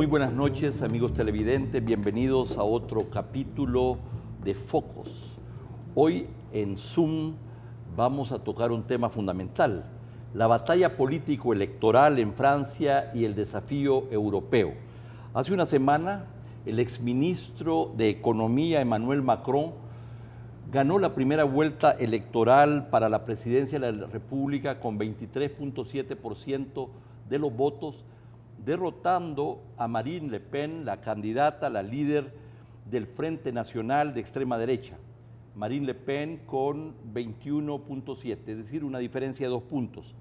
Muy buenas noches, amigos televidentes. Bienvenidos a otro capítulo de Focos. Hoy en Zoom vamos a tocar un tema fundamental: la batalla político-electoral en Francia y el desafío europeo. Hace una semana, el exministro de Economía, Emmanuel Macron, ganó la primera vuelta electoral para la presidencia de la República con 23.7% de los votos, derrotando a Marine Le Pen, la candidata, la líder del Frente Nacional de extrema derecha. Marine Le Pen con 21.7, es decir, una diferencia de 2 puntos.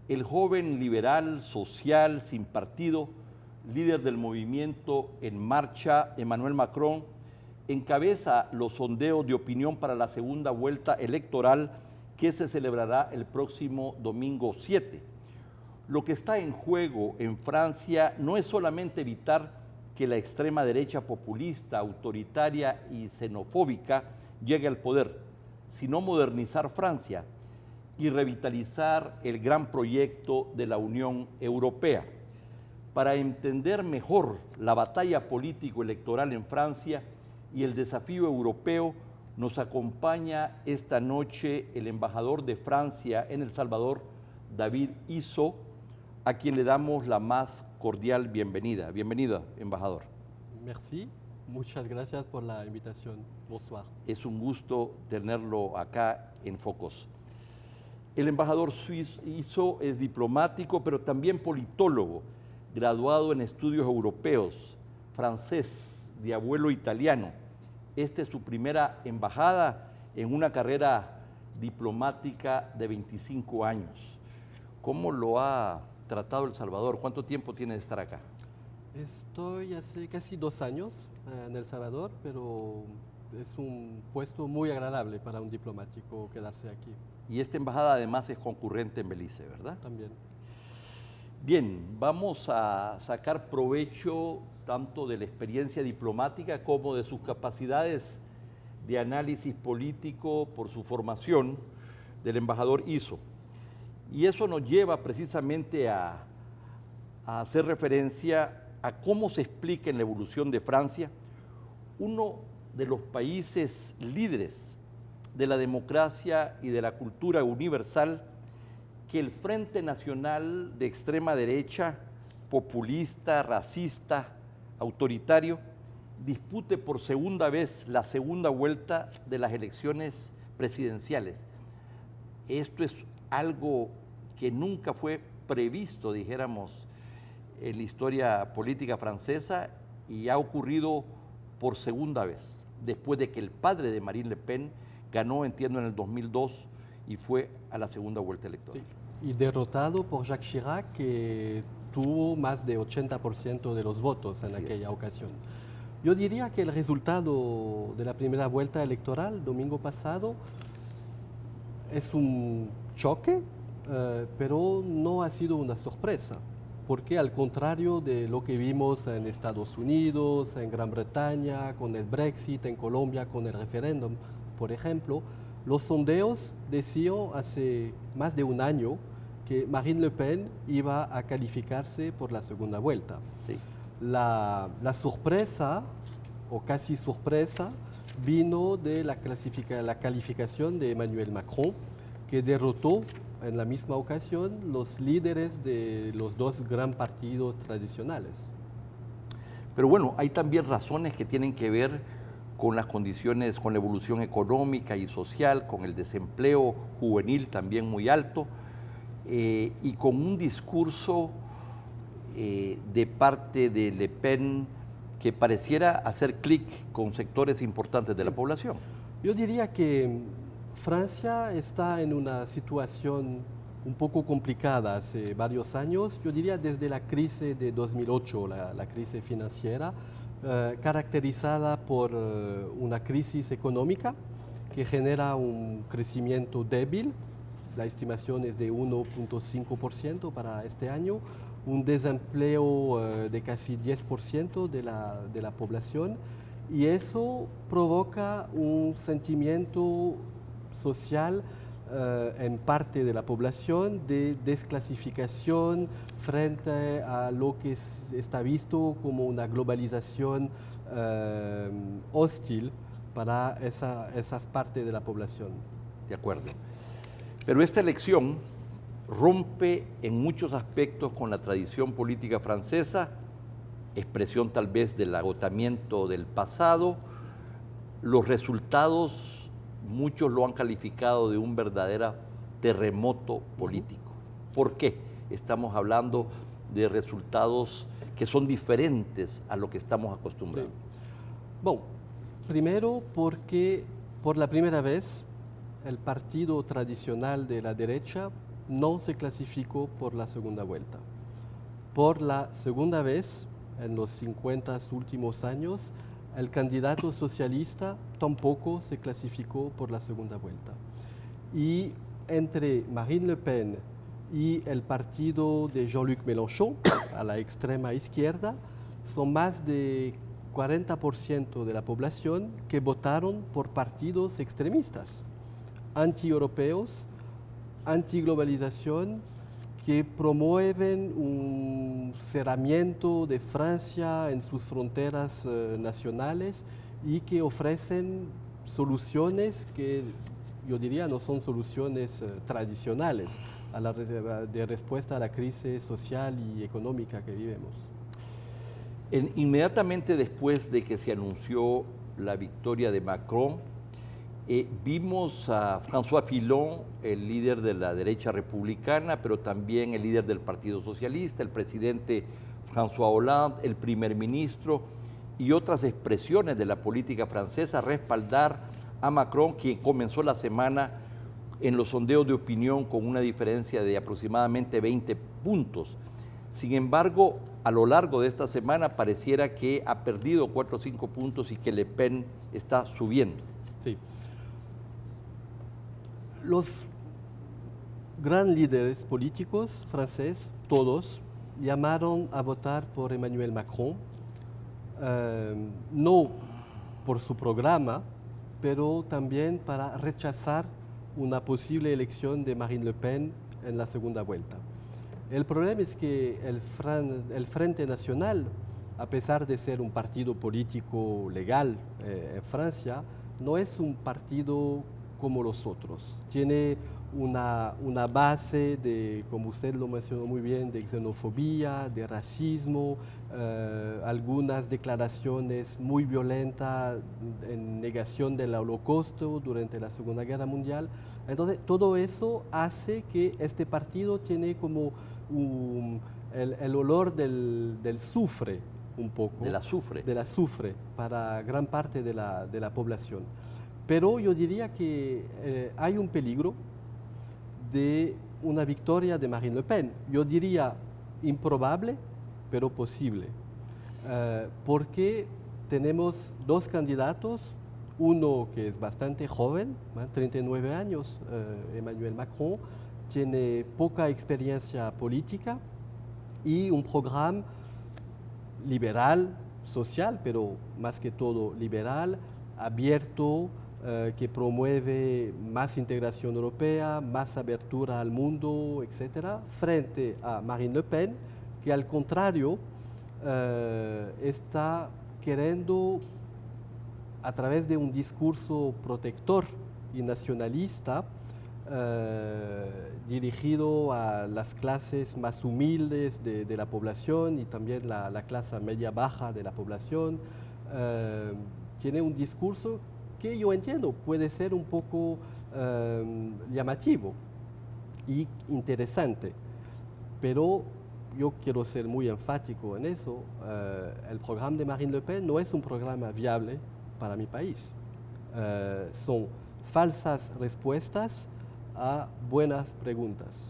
El joven liberal, social, sin partido, líder del movimiento En Marcha, Emmanuel Macron, encabeza los sondeos de opinión para la segunda vuelta electoral que se celebrará el próximo domingo 7. Lo que está en juego en Francia no es solamente evitar que la extrema derecha populista, autoritaria y xenofóbica llegue al poder, sino modernizar Francia y revitalizar el gran proyecto de la Unión Europea. Para entender mejor la batalla político-electoral en Francia y el desafío europeo, nos acompaña esta noche el embajador de Francia en El Salvador, David Izzo, a quien le damos la más cordial bienvenida. Bienvenido, embajador. Merci, muchas gracias por la invitación. Bonsoir. Es un gusto tenerlo acá en Focos. El embajador Izzo es diplomático, pero también politólogo, graduado en estudios europeos, francés, de abuelo italiano. Esta es su primera embajada en una carrera diplomática de 25 años. ¿Cómo lo ha tratado El Salvador? ¿Cuánto tiempo tiene de estar acá? Estoy hace casi 2 años en El Salvador, pero es un puesto muy agradable para un diplomático quedarse aquí. Y esta embajada además es concurrente en Belice, ¿verdad? También. Bien, vamos a sacar provecho tanto de la experiencia diplomática como de sus capacidades de análisis político por su formación del embajador Izzo. Y eso nos lleva precisamente a hacer referencia a cómo se explica en la evolución de Francia, uno de los países líderes de la democracia y de la cultura universal, que el Frente Nacional de extrema derecha, populista, racista, autoritario, dispute por segunda vez la segunda vuelta de las elecciones presidenciales. Esto es algo que nunca fue previsto, dijéramos, en la historia política francesa, y ha ocurrido por segunda vez, después de que el padre de Marine Le Pen ganó, entiendo, en el 2002 y fue a la segunda vuelta electoral. Sí. Y derrotado por Jacques Chirac, que tuvo más de 80% de los votos en aquella ocasión. Yo diría que el resultado de la primera vuelta electoral, domingo pasado, es un choque, pero no ha sido una sorpresa, porque al contrario de lo que vimos en Estados Unidos, en Gran Bretaña, con el Brexit, en Colombia, con el referéndum, por ejemplo, los sondeos decían hace más de un año que Marine Le Pen iba a calificarse por la segunda vuelta. Sí. La sorpresa, o casi sorpresa, vino de la calificación de Emmanuel Macron, que derrotó en la misma ocasión los líderes de los 2 gran partidos tradicionales. Pero bueno, hay también razones que tienen que ver con las condiciones, con la evolución económica y social, con el desempleo juvenil también muy alto, y con un discurso de parte de Le Pen que pareciera hacer clic con sectores importantes de la población. Yo diría que Francia está en una situación un poco complicada hace varios años, yo diría desde la crisis de 2008, la crisis financiera, caracterizada por una crisis económica que genera un crecimiento débil. La estimación es de 1.5% para este año, un desempleo de casi 10% de la población, y eso provoca un sentimiento social en parte de la población de desclasificación frente a lo que está visto como una globalización hostil para esas partes de la población. De acuerdo. Pero esta elección rompe en muchos aspectos con la tradición política francesa, expresión tal vez del agotamiento del pasado. Los resultados, muchos lo han calificado de un verdadero terremoto político. ¿Por qué? Estamos hablando de resultados que son diferentes a lo que estamos acostumbrados. Sí. Bueno, primero porque por la primera vez el partido tradicional de la derecha no se clasificó por la segunda vuelta. Por la segunda vez, en los 50 últimos años, el candidato socialista tampoco se clasificó por la segunda vuelta. Y entre Marine Le Pen y el partido de Jean-Luc Mélenchon, a la extrema izquierda, son más de 40% de la población que votaron por partidos extremistas, anti-europeos, antiglobalización, que promueven un cerramiento de Francia en sus fronteras nacionales y que ofrecen soluciones que yo diría no son soluciones tradicionales de respuesta a la crisis social y económica que vivimos. Inmediatamente después de que se anunció la victoria de Macron, vimos a François Fillon, el líder de la derecha republicana, pero también el líder del Partido Socialista, el presidente François Hollande, el primer ministro y otras expresiones de la política francesa respaldar a Macron, quien comenzó la semana en los sondeos de opinión con una diferencia de aproximadamente 20 puntos. Sin embargo, a lo largo de esta semana pareciera que ha perdido 4 o 5 puntos y que Le Pen está subiendo. Sí. Los grandes líderes políticos franceses, todos, llamaron a votar por Emmanuel Macron, no por su programa, pero también para rechazar una posible elección de Marine Le Pen en la segunda vuelta. El problema es que el Frente Nacional, a pesar de ser un partido político legal en Francia, no es un partido como los otros. Tiene una base de, como usted lo mencionó muy bien, de xenofobia, de racismo, algunas declaraciones muy violentas en negación del Holocausto durante la Segunda Guerra Mundial. Entonces, todo eso hace que este partido tiene como el olor del azufre, un poco. Del azufre. Del azufre para gran parte de la población. Pero yo diría que hay un peligro de una victoria de Marine Le Pen. Yo diría improbable, pero posible. Porque tenemos dos candidatos, uno que es bastante joven, 39 años, Emmanuel Macron, tiene poca experiencia política y un programa liberal, social, pero más que todo liberal, abierto, que promueve más integración europea, más apertura al mundo, etc., frente a Marine Le Pen, que al contrario está queriendo, a través de un discurso protector y nacionalista, dirigido a las clases más humildes de la población y también la clase media-baja de la población, tiene un discurso que yo entiendo puede ser un poco llamativo y interesante, pero yo quiero ser muy enfático en eso. El programa de Marine Le Pen no es un programa viable para mi país. Son falsas respuestas a buenas preguntas.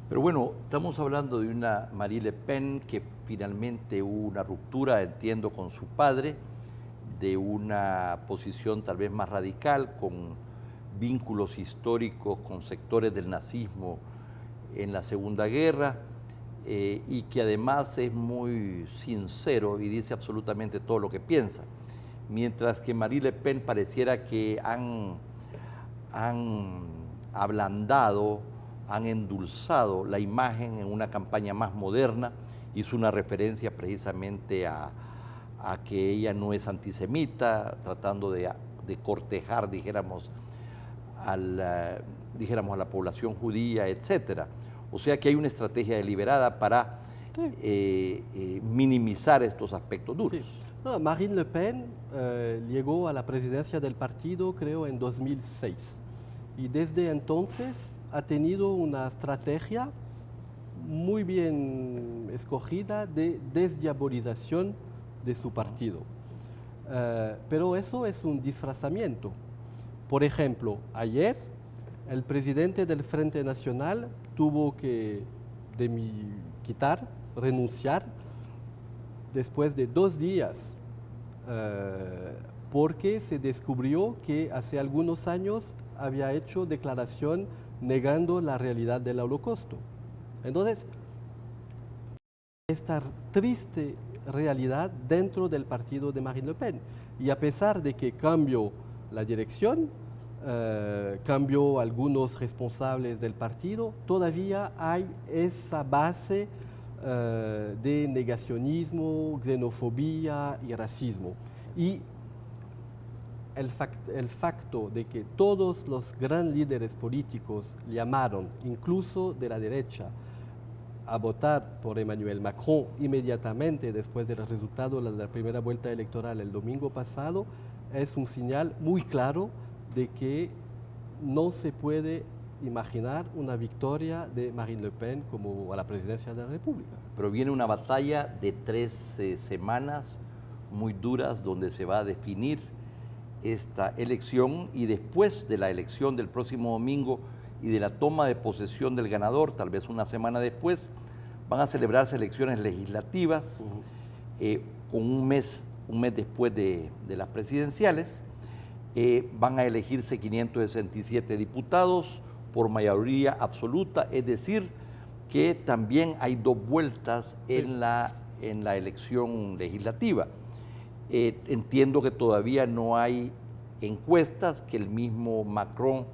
Pero bueno, estamos hablando de una Marine Le Pen que finalmente hubo una ruptura, entiendo, con su padre, de una posición tal vez más radical, con vínculos históricos con sectores del nazismo en la Segunda Guerra, y que además es muy sincero y dice absolutamente todo lo que piensa. Mientras que Marine Le Pen pareciera que han ablandado, han endulzado la imagen en una campaña más moderna. Hizo una referencia precisamente a que ella no es antisemita, tratando de cortejar, dijéramos, a la población judía, etcétera. O sea que hay una estrategia deliberada para minimizar estos aspectos duros. Sí. No, Marine Le Pen llegó a la presidencia del partido, creo, en 2006. Y desde entonces ha tenido una estrategia muy bien escogida de desdiabolización de su partido. Pero eso es un disfrazamiento. Por ejemplo, ayer el presidente del Frente Nacional tuvo que renunciar después de 2 días, porque se descubrió que hace algunos años había hecho declaración negando la realidad del Holocausto. Entonces, esta triste realidad dentro del partido de Marine Le Pen. Y a pesar de que cambió la dirección, cambió algunos responsables del partido, todavía hay esa base de negacionismo, xenofobia y racismo. Y el facto de que todos los grandes líderes políticos llamaron, incluso de la derecha, a votar por Emmanuel Macron inmediatamente después del resultado de la primera vuelta electoral el domingo pasado, es un señal muy claro de que no se puede imaginar una victoria de Marine Le Pen como a la presidencia de la República. Pero viene una batalla de 3 semanas muy duras donde se va a definir esta elección, y después de la elección del próximo domingo y de la toma de posesión del ganador, tal vez una semana después, van a celebrarse elecciones legislativas con un mes después de las presidenciales. Van a elegirse 567 diputados por mayoría absoluta, es decir, que también hay 2 vueltas en la elección legislativa. Entiendo que todavía no hay encuestas, que el mismo Macron,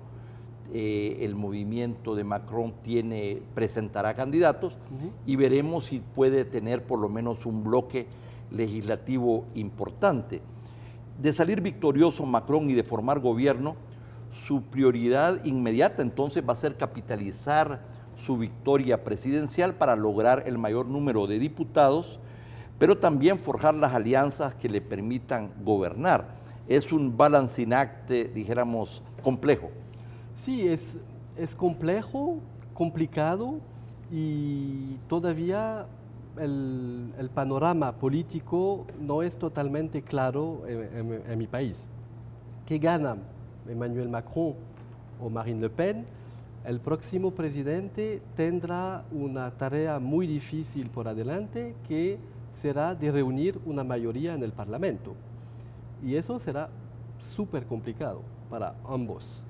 el movimiento de Macron presentará candidatos, y veremos si puede tener por lo menos un bloque legislativo importante. De salir victorioso Macron y de formar gobierno, su prioridad inmediata entonces va a ser capitalizar su victoria presidencial para lograr el mayor número de diputados, pero también forjar las alianzas que le permitan gobernar. Es un balancing act, dijéramos, complejo. Sí, es complejo, complicado, y todavía el panorama político no es totalmente claro en mi país. ¿Qué gana Emmanuel Macron o Marine Le Pen? El próximo presidente tendrá una tarea muy difícil por adelante, que será de reunir una mayoría en el Parlamento. Y eso será súper complicado para ambos,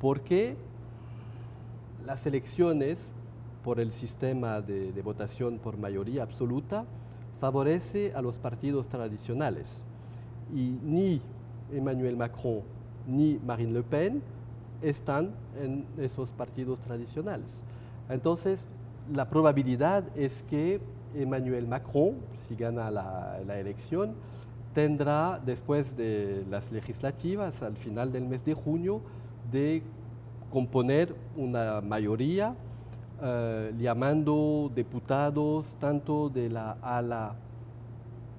porque las elecciones por el sistema de votación por mayoría absoluta favorece a los partidos tradicionales. Y ni Emmanuel Macron ni Marine Le Pen están en esos partidos tradicionales. Entonces, la probabilidad es que Emmanuel Macron, si gana la elección, tendrá, después de las legislativas, al final del mes de junio, de componer una mayoría, llamando diputados tanto de la ala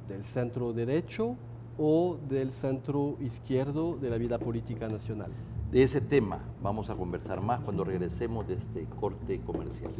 del centro derecho o del centro izquierdo de la vida política nacional. De ese tema vamos a conversar más cuando regresemos de este corte comercial.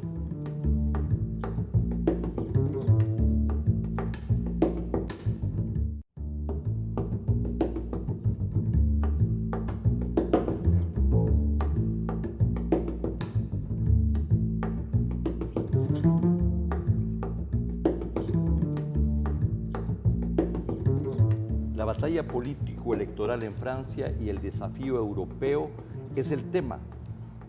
La batalla político-electoral en Francia y el desafío europeo es el tema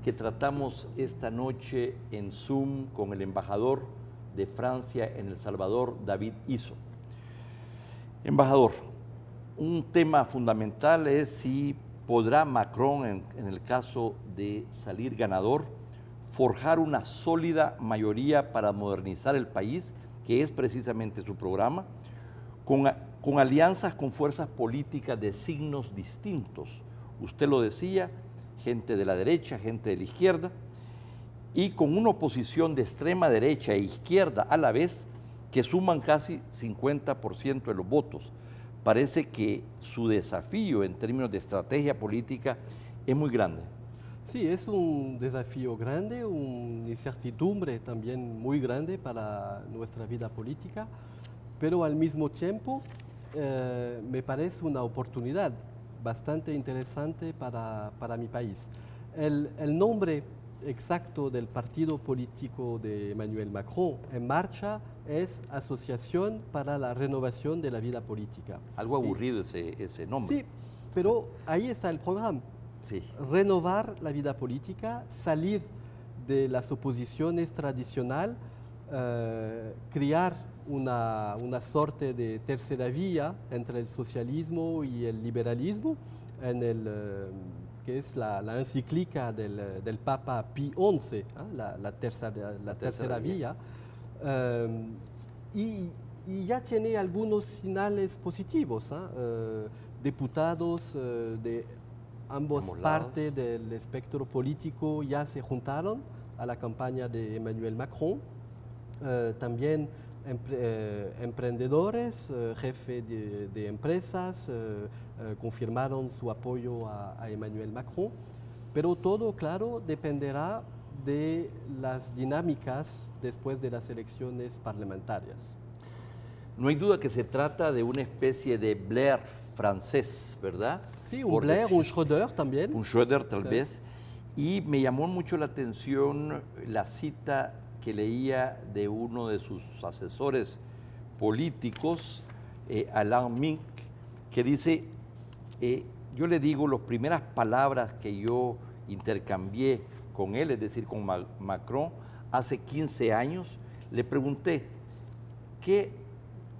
que tratamos esta noche en Zoom con el embajador de Francia en El Salvador, David Izzo. Embajador, un tema fundamental es si ¿Podrá Macron, en el caso de salir ganador, forjar una sólida mayoría para modernizar el país, que es precisamente su programa, con alianzas con fuerzas políticas de signos distintos? Usted lo decía, gente de la derecha, gente de la izquierda, y con una oposición de extrema derecha e izquierda a la vez, que suman casi 50% de los votos. Parece que su desafío en términos de estrategia política es muy grande. Sí, es un desafío grande, una incertidumbre también muy grande para nuestra vida política, pero al mismo tiempo me parece una oportunidad bastante interesante para mi país. El nombre exacto del partido político de Emmanuel Macron en marcha es Asociación para la Renovación de la Vida Política. Algo aburrido ese nombre. Sí, pero ahí está el programa. Sí. Renovar la vida política, salir de las oposiciones tradicionales, crear una suerte de tercera vía entre el socialismo y el liberalismo, que es la encíclica del Papa Pío XI, ¿eh? la tercera vía. Y ya tiene algunos señales positivos. Diputados de ambas partes del espectro político ya se juntaron a la campaña de Emmanuel Macron. También emprendedores, jefes de empresas confirmaron su apoyo a Emmanuel Macron, pero todo, claro, dependerá de las dinámicas después de las elecciones parlamentarias. No hay duda que se trata de una especie de Blair francés, ¿verdad? Sí, un Blair, un Schröder también. Un Schröder tal vez. Y me llamó mucho la atención la cita que leía de uno de sus asesores políticos, Alain Minc, que dice, yo le digo, las primeras palabras que yo intercambié con él, es decir, con Macron, hace 15 años, le pregunté, ¿qué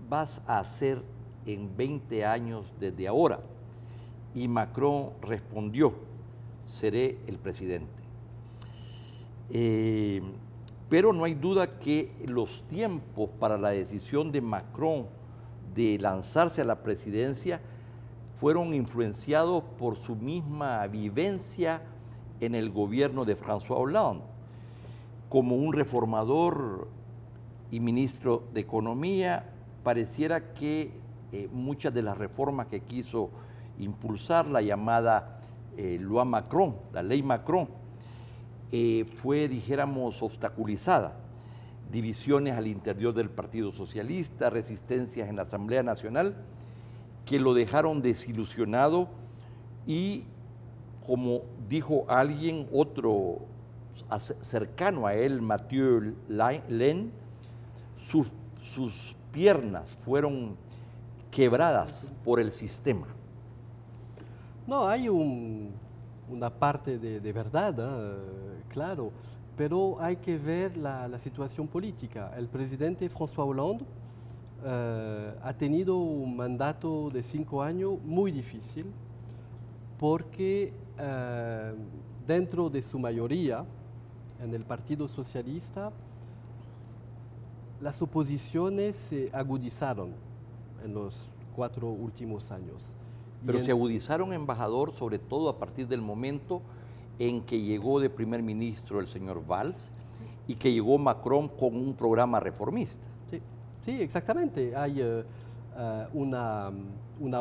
vas a hacer en 20 años desde ahora? Y Macron respondió, seré el presidente. Pero no hay duda que los tiempos para la decisión de Macron de lanzarse a la presidencia fueron influenciados por su misma vivencia en el gobierno de François Hollande. Como un reformador y ministro de Economía, pareciera que muchas de las reformas que quiso impulsar, la llamada Loi Macron, la ley Macron, fue, dijéramos, obstaculizada. Divisiones al interior del Partido Socialista, resistencias en la Asamblea Nacional, que lo dejaron desilusionado y, como dijo alguien, otro cercano a él, Mathieu Laine, sus piernas fueron quebradas por el sistema. No, hay una parte de verdad, claro, pero hay que ver la situación política. El presidente François Hollande ha tenido un mandato de 5 años muy difícil porque dentro de su mayoría en el Partido Socialista las oposiciones se agudizaron en los 4 últimos años. Pero se agudizaron, embajador, sobre todo a partir del momento en que llegó de primer ministro el señor Valls y que llegó Macron con un programa reformista. Sí, exactamente. Hay una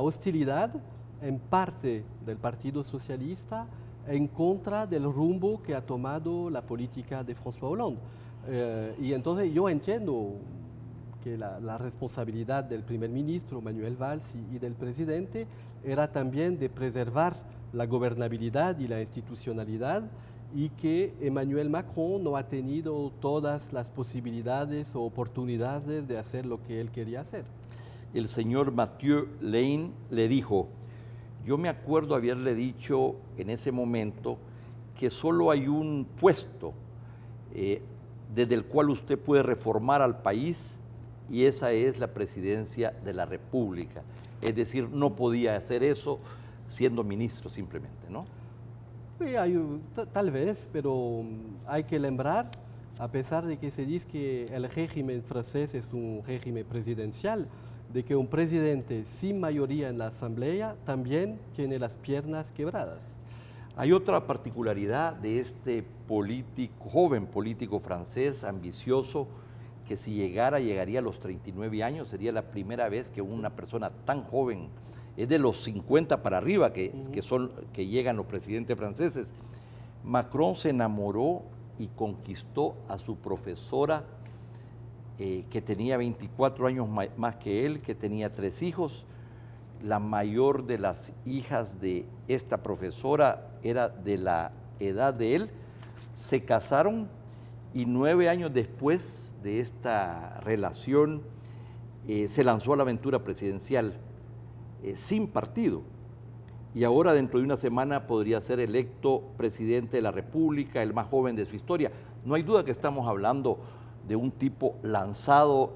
hostilidad en parte del Partido Socialista en contra del rumbo que ha tomado la política de François Hollande. Y entonces yo entiendo que la responsabilidad del primer ministro Manuel Valls y del presidente era también de preservar la gobernabilidad y la institucionalidad, y que Emmanuel Macron no ha tenido todas las posibilidades o oportunidades de hacer lo que él quería hacer. El señor Mathieu Laine le dijo, yo me acuerdo haberle dicho en ese momento que solo hay un puesto desde el cual usted puede reformar al país, y esa es la presidencia de la República. Es decir, no podía hacer eso siendo ministro simplemente, ¿no? Sí, tal vez, pero hay que lembrar, a pesar de que se dice que el régimen francés es un régimen presidencial, de que un presidente sin mayoría en la asamblea también tiene las piernas quebradas. Hay otra particularidad de este joven político francés, ambicioso, que si llegaría a los 39 años, sería la primera vez que una persona tan joven, es de los 50 para arriba que llegan los presidentes franceses. Macron se enamoró y conquistó a su profesora, que tenía 24 años más que él, que tenía 3 hijos. La mayor de las hijas de esta profesora era de la edad de él. Se casaron y 9 años después de esta relación se lanzó a la aventura presidencial sin partido. Y ahora dentro de una semana podría ser electo presidente de la República, el más joven de su historia. No hay duda que estamos hablando de un tipo lanzado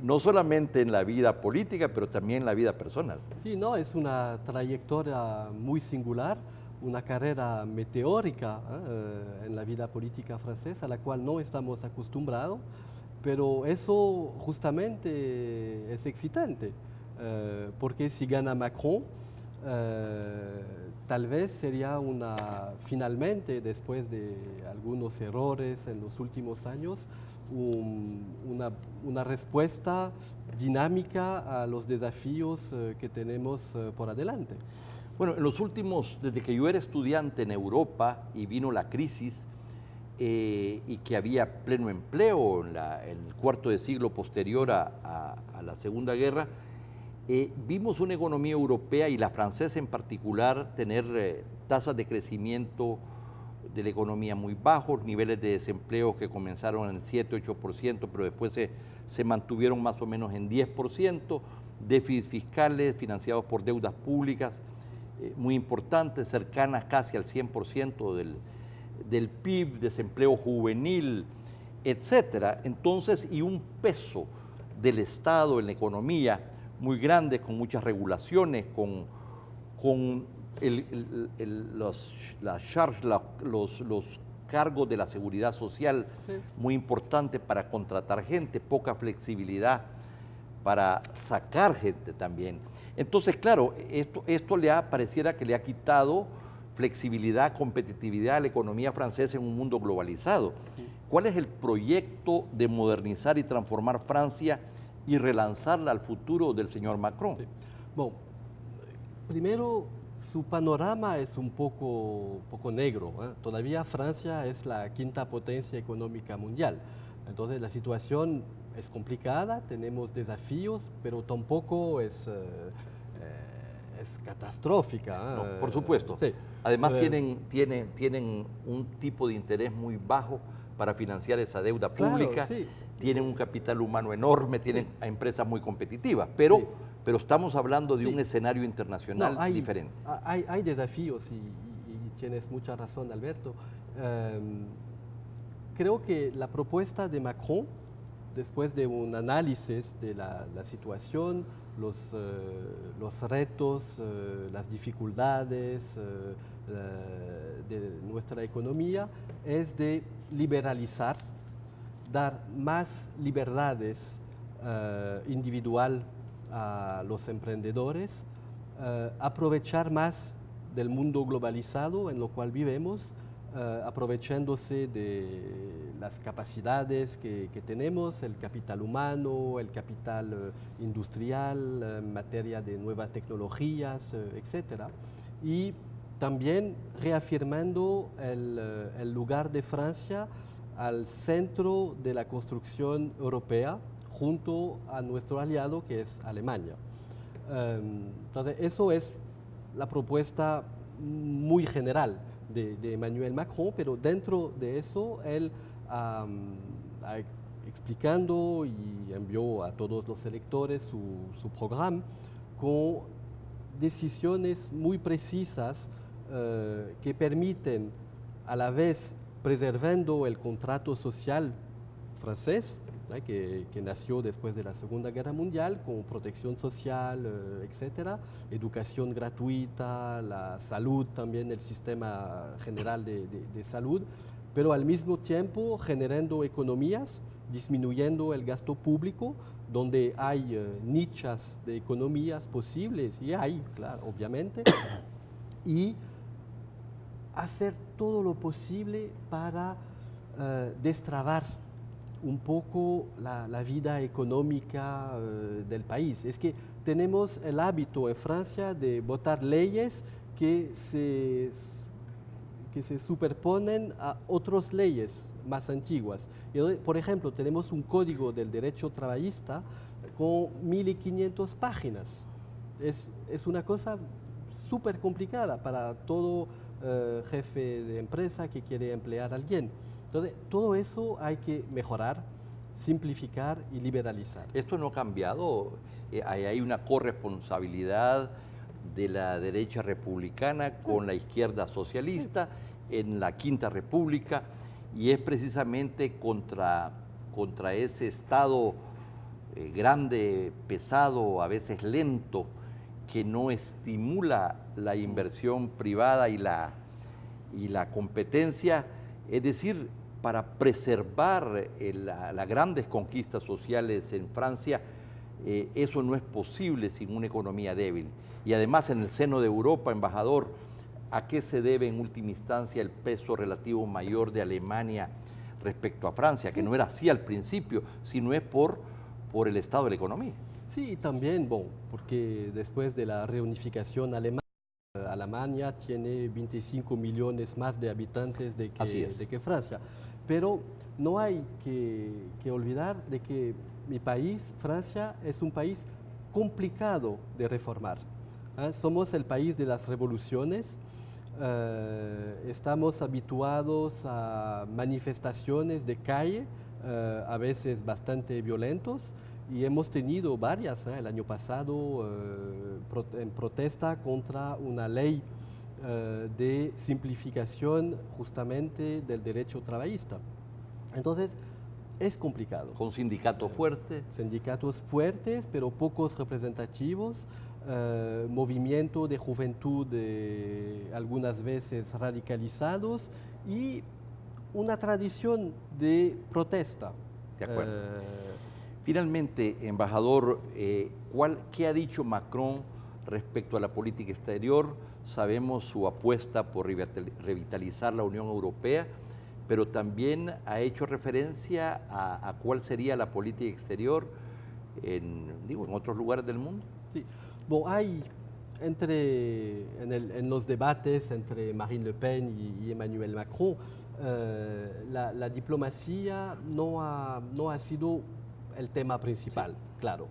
no solamente en la vida política, pero también en la vida personal. Sí, no, es una trayectoria muy singular, una carrera meteórica en la vida política francesa, a la cual no estamos acostumbrados, pero eso justamente es excitante, porque si gana Macron, tal vez sería finalmente, después de algunos errores en los últimos años, una respuesta dinámica a los desafíos que tenemos por adelante. Bueno, en los últimos, desde que yo era estudiante en Europa y vino la crisis y que había pleno empleo en el cuarto de siglo posterior a la Segunda Guerra, vimos una economía europea y la francesa en particular tener tasas de crecimiento de la economía muy bajos, niveles de desempleo que comenzaron en el 7-8%, pero después se mantuvieron más o menos en 10%, déficits fiscales financiados por deudas públicas muy importantes, cercanas casi al 100% del PIB, desempleo juvenil, etcétera. Entonces, y un peso del Estado en la economía muy grande, con muchas regulaciones, con los cargos de la seguridad social, sí, muy importantes para contratar gente, poca flexibilidad para sacar gente también. Entonces, claro, esto pareciera que le ha quitado flexibilidad, competitividad a la economía francesa en un mundo globalizado. ¿Cuál es el proyecto de modernizar y transformar Francia y relanzarla al futuro del señor Macron? Sí. Bueno, primero, su panorama es un poco negro, ¿eh? Todavía Francia es la quinta potencia económica mundial. Entonces la situación es complicada, tenemos desafíos, pero tampoco es catastrófica. No, por supuesto. Sí. Además tienen un tipo de interés muy bajo para financiar esa deuda pública, claro, sí, tienen un capital humano enorme, tienen empresas muy competitivas, pero, sí, pero estamos hablando de un escenario internacional diferente. Hay desafíos y tienes mucha razón, Alberto. Creo que la propuesta de Macron, después de un análisis de la situación, los retos, las dificultades de nuestra economía, es de liberalizar, dar más libertades individual a los emprendedores, aprovechar más del mundo globalizado en lo cual vivimos, aprovechándose de las capacidades que tenemos, el capital humano, el capital industrial, en materia de nuevas tecnologías, etc. Y también reafirmando el lugar de Francia al centro de la construcción europea, junto a nuestro aliado que es Alemania. Entonces, eso es la propuesta muy general de Emmanuel Macron, pero dentro de eso él explicando y envió a todos los electores su programa con decisiones muy precisas que permiten, a la vez preservando el contrato social francés, que nació después de la Segunda Guerra Mundial con protección social, etcétera, educación gratuita, la salud también, el sistema general de salud, pero al mismo tiempo generando economías, disminuyendo el gasto público, donde hay nichas de economías posibles, y hay, claro, obviamente, y hacer todo lo posible para destrabar un poco la vida económica del país. Es que tenemos el hábito en Francia de votar leyes que se superponen a otras leyes más antiguas. Por ejemplo, tenemos un código del derecho trabajista con 1500 páginas. Es una cosa súper complicada para todo jefe de empresa que quiere emplear a alguien. Entonces, todo eso hay que mejorar, simplificar y liberalizar. Esto no ha cambiado, hay una corresponsabilidad de la derecha republicana con la izquierda socialista en la Quinta República, y es precisamente contra ese Estado grande, pesado, a veces lento, que no estimula la inversión privada y la competencia, es decir, para preservar las grandes conquistas sociales en Francia. Eso no es posible sin una economía débil. Y además en el seno de Europa, embajador, ¿a qué se debe en última instancia el peso relativo mayor de Alemania respecto a Francia? Que no era así al principio, sino es por el estado de la economía. Sí, también, porque después de la reunificación alemana, Alemania tiene 25 millones más de habitantes de que Francia. Pero no hay que olvidar de que mi país, Francia, es un país complicado de reformar. Somos el país de las revoluciones, estamos habituados a manifestaciones de calle, a veces bastante violentos, y hemos tenido varias el año pasado en protesta contra una ley de simplificación justamente del derecho trabajista. Entonces, es complicado. Con sindicatos fuertes. Sindicatos fuertes, pero pocos representativos, movimiento de juventud algunas veces radicalizados y una tradición de protesta. De acuerdo. Finalmente, embajador, ¿qué ha dicho Macron respecto a la política exterior? Sabemos su apuesta por revitalizar la Unión Europea, pero también ha hecho referencia a cuál sería la política exterior en otros lugares del mundo. Sí, hay en los debates entre Marine Le Pen y Emmanuel Macron, la diplomacia no ha sido el tema principal, sí, claro,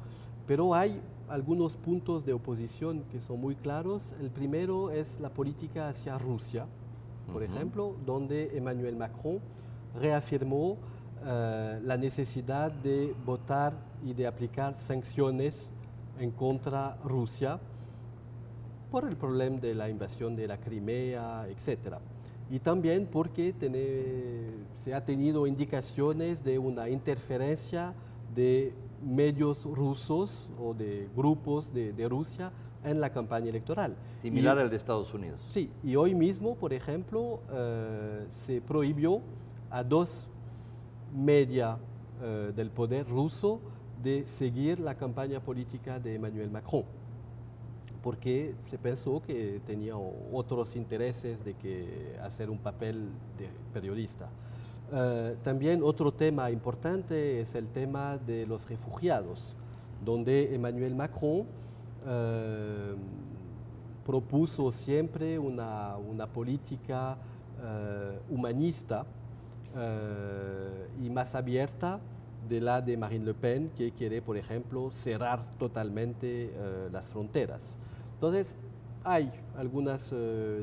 pero hay algunos puntos de oposición que son muy claros. El primero es la política hacia Rusia, por ejemplo, donde Emmanuel Macron reafirmó la necesidad de votar y de aplicar sanciones en contra de Rusia por el problema de la invasión de la Crimea, etc. Y también porque se ha tenido indicaciones de una interferencia de medios rusos o de grupos de Rusia en la campaña electoral. Similar al de Estados Unidos. Sí, y hoy mismo, por ejemplo, se prohibió a 2 medios del poder ruso de seguir la campaña política de Emmanuel Macron, porque se pensó que tenía otros intereses de que hacer un papel de periodista. También otro tema importante es el tema de los refugiados, donde Emmanuel Macron propuso siempre una política humanista y más abierta de la de Marine Le Pen, que quiere, por ejemplo, cerrar totalmente las fronteras. Entonces, hay algunas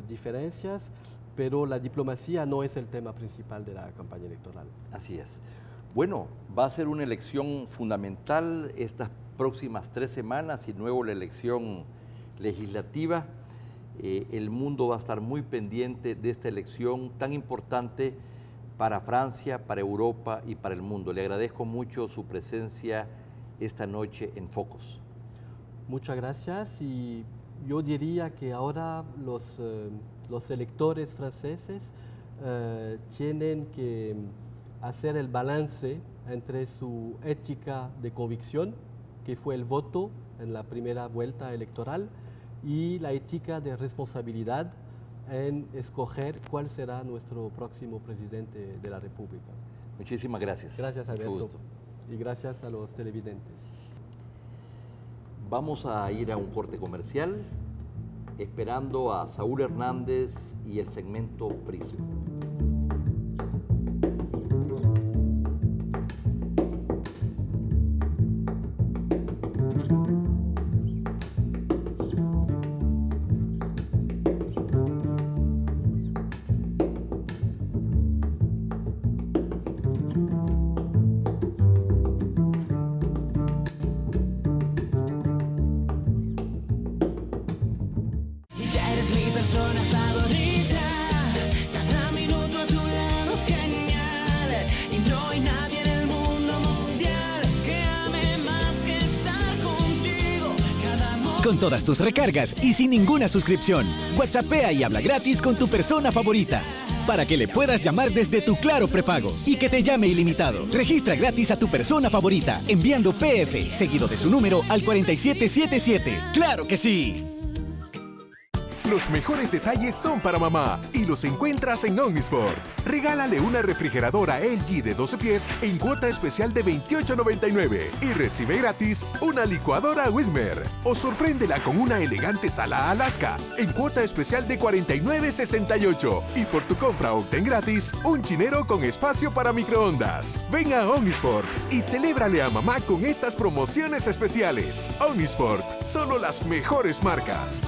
diferencias, pero la diplomacia no es el tema principal de la campaña electoral. Así es. Bueno, va a ser una elección fundamental estas próximas 3 semanas y luego la elección legislativa. El mundo va a estar muy pendiente de esta elección tan importante para Francia, para Europa y para el mundo. Le agradezco mucho su presencia esta noche en Focos. Muchas gracias y yo diría que ahora los electores franceses tienen que hacer el balance entre su ética de convicción, que fue el voto en la primera vuelta electoral, y la ética de responsabilidad en escoger cuál será nuestro próximo presidente de la República. Muchísimas gracias. Gracias, Alberto. Mucho gusto. Y gracias a los televidentes. Vamos a ir a un corte comercial, esperando a Saúl Hernández y el segmento Prisma. Con todas tus recargas y sin ninguna suscripción, WhatsAppea y habla gratis con tu persona favorita, para que le puedas llamar desde tu Claro prepago y que te llame ilimitado. Registra gratis a tu persona favorita enviando PF seguido de su número al 4777. ¡Claro que sí! Los mejores detalles son para mamá y los encuentras en Omnisport. Regálale una refrigeradora LG de 12 pies en cuota especial de $28.99 y recibe gratis una licuadora Whitmer. O sorpréndela con una elegante sala Alaska en cuota especial de $49.68. Y por tu compra obtén gratis un chinero con espacio para microondas. Ven a Omnisport y celébrale a mamá con estas promociones especiales. Omnisport, solo las mejores marcas.